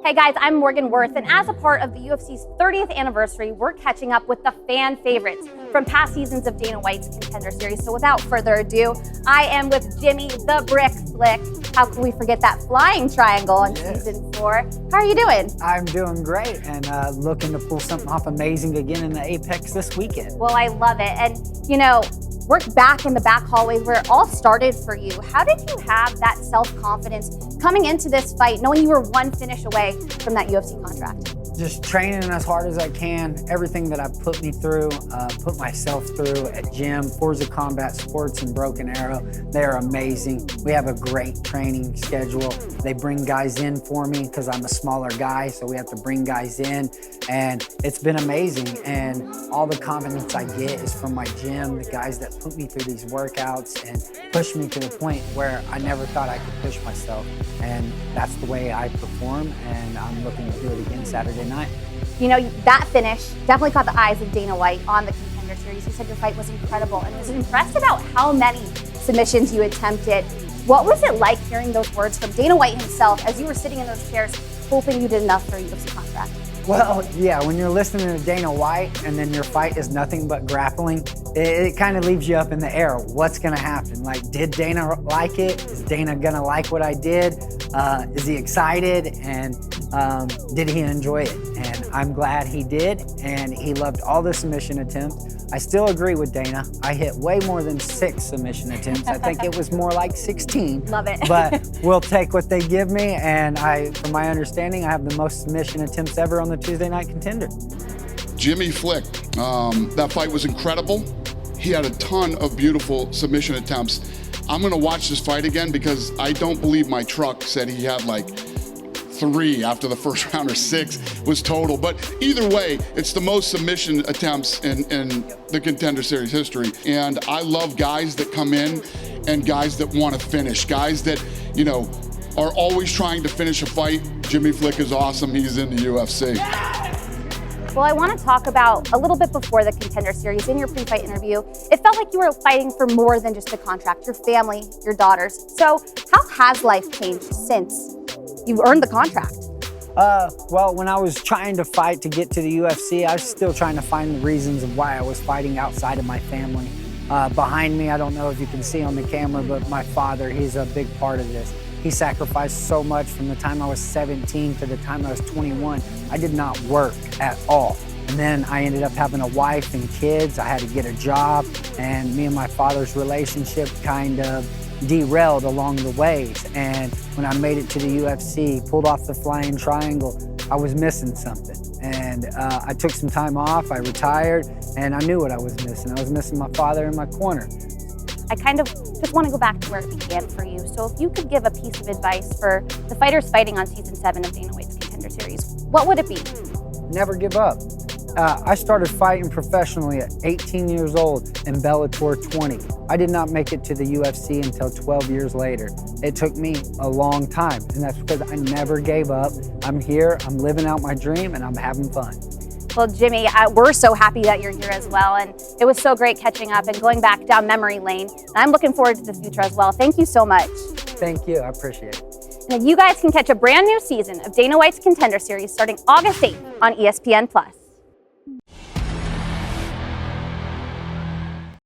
Hey guys, I'm Morgan Worth, and as a part of the UFC's 30th anniversary, we're catching up with the fan favorites from past seasons of Dana White's Contender Series. So without further ado, I am with Jimmi the Brick Flick. How can we forget that flying triangle in season 4? How are you doing? I'm doing great and looking to pull something off amazing again in the Apex this weekend. Well, I love it. And you know, we're back in the back hallways where it all started for you. How did you have that self-confidence coming into this fight, knowing you were one finish away from that UFC contract? Just training as hard as I can. Everything that I put me through, put myself through at gym, Forza Combat Sports and Broken Arrow, they're amazing. We have a great training schedule. They bring guys in for me because I'm a smaller guy, so we have to bring guys in, and it's been amazing. And all the confidence I get is from my gym, the guys that put me through these workouts and push me to the point where I never thought I could push myself. And that's the way I perform, and I'm looking to do it again Saturday night. You know, that finish definitely caught the eyes of Dana White on the Contender Series. You said your fight was incredible and was impressed about how many submissions you attempted. What was it like hearing those words from Dana White himself as you were sitting in those chairs hoping you did enough for a UFC contract? Well, yeah, when you're listening to Dana White and then your fight is nothing but grappling, it kind of leaves you up in the air. What's gonna happen? Like, did Dana like it? Is Dana gonna like what I did? Is he excited? And did he enjoy it? And I'm glad he did, and he loved all the submission attempts. I still agree with Dana. I hit way more than 6 submission attempts. I think it was more like 16. Love it. But we'll take what they give me, and from my understanding, I have the most submission attempts ever on the Tuesday Night Contender. Jimmi Flick, that fight was incredible. He had a ton of beautiful submission attempts. I'm gonna watch this fight again because I don't believe my truck said he had like 3 after the first round or 6 was total. But either way, it's the most submission attempts in the Contender Series history. And I love guys that come in and guys that want to finish, guys that, you know, are always trying to finish a fight. Jimmi Flick is awesome. He's in the UFC. Well, I want to talk about a little bit before the Contender Series. In your pre-fight interview, it felt like you were fighting for more than just the contract, your family, your daughters. So how has life changed since you earned the contract? Well, when I was trying to fight to get to the UFC, I was still trying to find the reasons of why I was fighting outside of my family. Behind me, I don't know if you can see on the camera, but my father, he's a big part of this. He sacrificed so much from the time I was 17 to the time I was 21. I did not work at all. And then I ended up having a wife and kids. I had to get a job, and me and my father's relationship kind of derailed along the ways. And when I made it to the UFC, pulled off the flying triangle, I was missing something. And I took some time off, I retired, and I knew what I was missing. I was missing my father in my corner. I kind of just want to go back to where it began for you. So if you could give a piece of advice for the fighters fighting on season 7 of Dana White's Contender Series, what would it be? Never give up. I started fighting professionally at 18 years old in Bellator 20. I did not make it to the UFC until 12 years later. It took me a long time, and that's because I never gave up. I'm here, I'm living out my dream, and I'm having fun. Well, Jimmi, we're so happy that you're here as well, and it was so great catching up and going back down memory lane. And I'm looking forward to the future as well. Thank you so much. Thank you, I appreciate it. And you guys can catch a brand new season of Dana White's Contender Series starting August 8th on ESPN+.